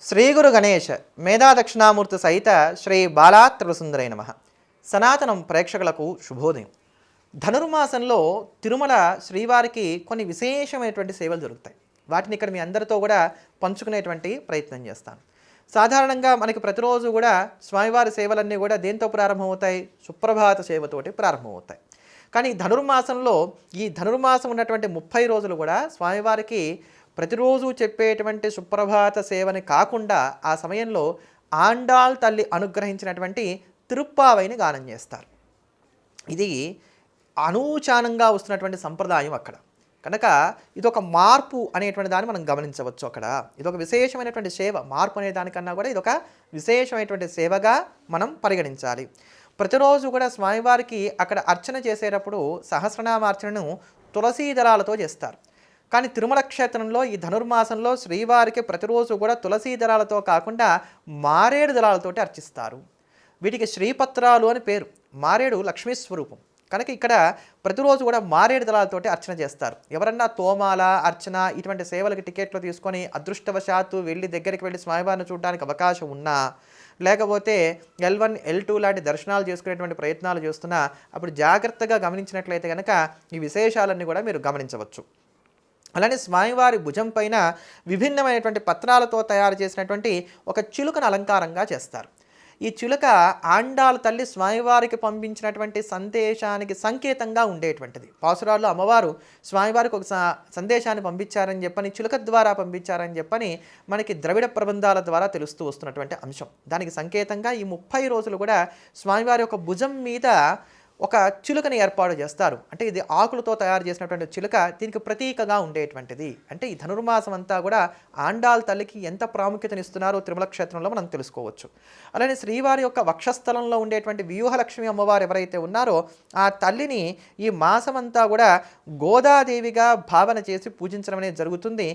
శ్రీ గురు గణేష్ మేధా దక్షిణామూర్తి సహిత శ్రీ బాలా త్రిపురసుందరై నమః. సనాతనం ప్రేక్షకులకు శుభోదయం. ధనుర్మాసంలో తిరుమల శ్రీవారికి కొన్ని విశేషమైనటువంటి సేవలు జరుగుతాయి. వాటిని ఇక్కడ మీ అందరితో కూడా పంచుకునేటువంటి ప్రయత్నం చేస్తాను. సాధారణంగా మనకి ప్రతిరోజు కూడా స్వామివారి సేవలన్నీ కూడా దేంతో ప్రారంభమవుతాయి? సుప్రభాత సేవతోటి ప్రారంభమవుతాయి. కానీ ధనుర్మాసంలో ఈ ధనుర్మాసం ఉన్నటువంటి 30 రోజులు కూడా స్వామివారికి ప్రతిరోజు చెప్పేటువంటి సుప్రభాత సేవని కాకుండా ఆ సమయంలో ఆండాళ్ తల్లి అనుగ్రహించినటువంటి తిరుప్పావైని గానం చేస్తారు. ఇది అనూచానంగా వస్తున్నటువంటి సంప్రదాయం అక్కడ. కనుక ఇదొక మార్పు అనేటువంటి దాన్ని మనం గమనించవచ్చు. అక్కడ ఇదొక విశేషమైనటువంటి సేవ. మార్పు అనే దానికన్నా కూడా ఇదొక విశేషమైనటువంటి సేవగా మనం పరిగణించాలి. ప్రతిరోజు కూడా స్వామివారికి అక్కడ అర్చన చేసేటప్పుడు సహస్రనామార్చనను తులసీ దళాలతో చేస్తారు. కానీ తిరుమల క్షేత్రంలో ఈ ధనుర్మాసంలో శ్రీవారికి ప్రతిరోజు కూడా తులసీ దళాలతో కాకుండా మారేడు దళాలతోటి అర్చిస్తారు. వీటికి శ్రీపత్రాలు అని పేరు. మారేడు లక్ష్మీ స్వరూపం కనుక ఇక్కడ ప్రతిరోజు కూడా మారేడు దళాలతోటి అర్చన చేస్తారు. ఎవరన్నా తోమాల అర్చన ఇటువంటి సేవలకి టికెట్లు తీసుకొని అదృష్టవశాత్తు దగ్గరికి వెళ్ళి స్వామివారిని చూడడానికి అవకాశం ఉన్నా, లేకపోతే L1 L2 లాంటి దర్శనాలు చేసుకునేటువంటి ప్రయత్నాలు చేస్తున్నా అప్పుడు జాగ్రత్తగా గమనించినట్లయితే కనుక ఈ విశేషాలన్నీ కూడా మీరు గమనించవచ్చు. అలానే స్వామివారి భుజం పైన విభిన్నమైనటువంటి పత్రాలతో తయారు చేసినటువంటి ఒక చిలుకను అలంకారంగా చేస్తారు. ఈ చిలుక ఆండాళ్ తల్లి స్వామివారికి పంపించినటువంటి సందేశానికి సంకేతంగా ఉండేటువంటిది. పాసురాల్లో అమ్మవారు స్వామివారికి ఒక సందేశాన్ని పంపించారని చెప్పని, చిలుక ద్వారా పంపించారని చెప్పని మనకి ద్రవిడ ప్రబంధాల ద్వారా తెలుస్తూ వస్తున్నటువంటి అంశం. దానికి సంకేతంగా ఈ 30 రోజులు కూడా స్వామివారి యొక్క భుజం మీద ఒక చిలుకని ఏర్పాటు చేస్తారు. అంటే ఇది ఆకులతో తయారు చేసినటువంటి చిలుక దీనికి ప్రతీకగా ఉండేటువంటిది. అంటే ఈ ధనుర్మాసం అంతా కూడా ఆండాళ్ తల్లికి ఎంత ప్రాముఖ్యతనిస్తున్నారో తిరుమల క్షేత్రంలో మనం తెలుసుకోవచ్చు. అలానే శ్రీవారి యొక్క వక్షస్థలంలో ఉండేటువంటి వ్యూహలక్ష్మి అమ్మవారు ఎవరైతే ఉన్నారో ఆ తల్లిని ఈ మాసమంతా కూడా గోదాదేవిగా భావన చేసి పూజించడం అనేది జరుగుతుంది.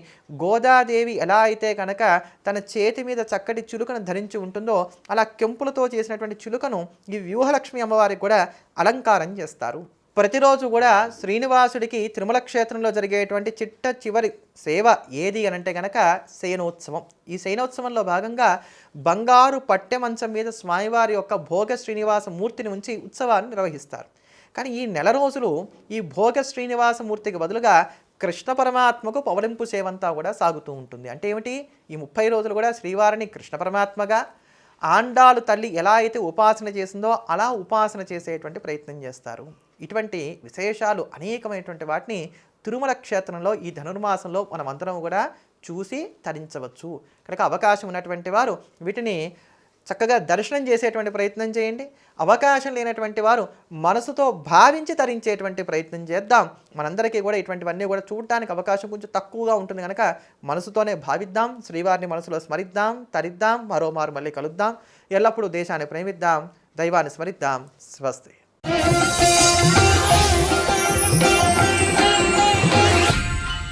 గోదాదేవి ఎలా అయితే కనుక తన చేతి మీద చక్కటి చిలుకను ధరించి ఉంటుందో అలా కెంపులతో చేసినటువంటి చిలుకను ఈ వ్యూహలక్ష్మి అమ్మవారికి కూడా అలంకారం చేస్తారు. ప్రతిరోజు కూడా శ్రీనివాసుడికి తిరుమల క్షేత్రంలో జరిగేటువంటి చివరి సేవ ఏది అని అంటే కనుక శయనోత్సవం. ఈ శయనోత్సవంలో భాగంగా బంగారు పట్టె మంచం మీద స్వామివారి యొక్క భోగ శ్రీనివాస మూర్తిని ఉంచి ఉత్సవాన్ని నిర్వహిస్తారు. కానీ ఈ నెల రోజులు ఈ భోగ శ్రీనివాస మూర్తికి బదులుగా కృష్ణ పరమాత్మకు పవలింపు సేవంతా కూడా సాగుతూ ఉంటుంది. అంటే ఏమిటి? ఈ 30 రోజులు కూడా శ్రీవారిని కృష్ణ పరమాత్మగా, ఆండాళ్ తల్లి ఎలా అయితే ఉపాసన చేసిందో అలా ఉపాసన చేసేటువంటి ప్రయత్నం చేస్తారు. ఇటువంటి విశేషాలు అనేకమైనటువంటి వాటిని తిరుమల క్షేత్రంలో ఈ ధనుర్మాసంలో మనమందరం కూడా చూసి తరించవచ్చు. కనుక అవకాశం ఉన్నటువంటి వారు వీటిని చక్కగా దర్శనం చేసేటువంటి ప్రయత్నం చేయండి. అవకాశం లేనటువంటి వారు మనసుతో భావించి తరించేటువంటి ప్రయత్నం చేద్దాం. మనందరికీ కూడా ఇటువంటివన్నీ కూడా చూడటానికి అవకాశం కొంచెం తక్కువగా ఉంటుంది కనుక మనసుతోనే భావిద్దాం, శ్రీవారిని మనసులో స్మరిద్దాం, తరిద్దాం, మరోమారు మళ్ళీ కలుద్దాం. ఎల్లప్పుడూ దేశాన్ని ప్రేమిద్దాం, దైవాన్ని స్మరిద్దాం. స్వస్తి.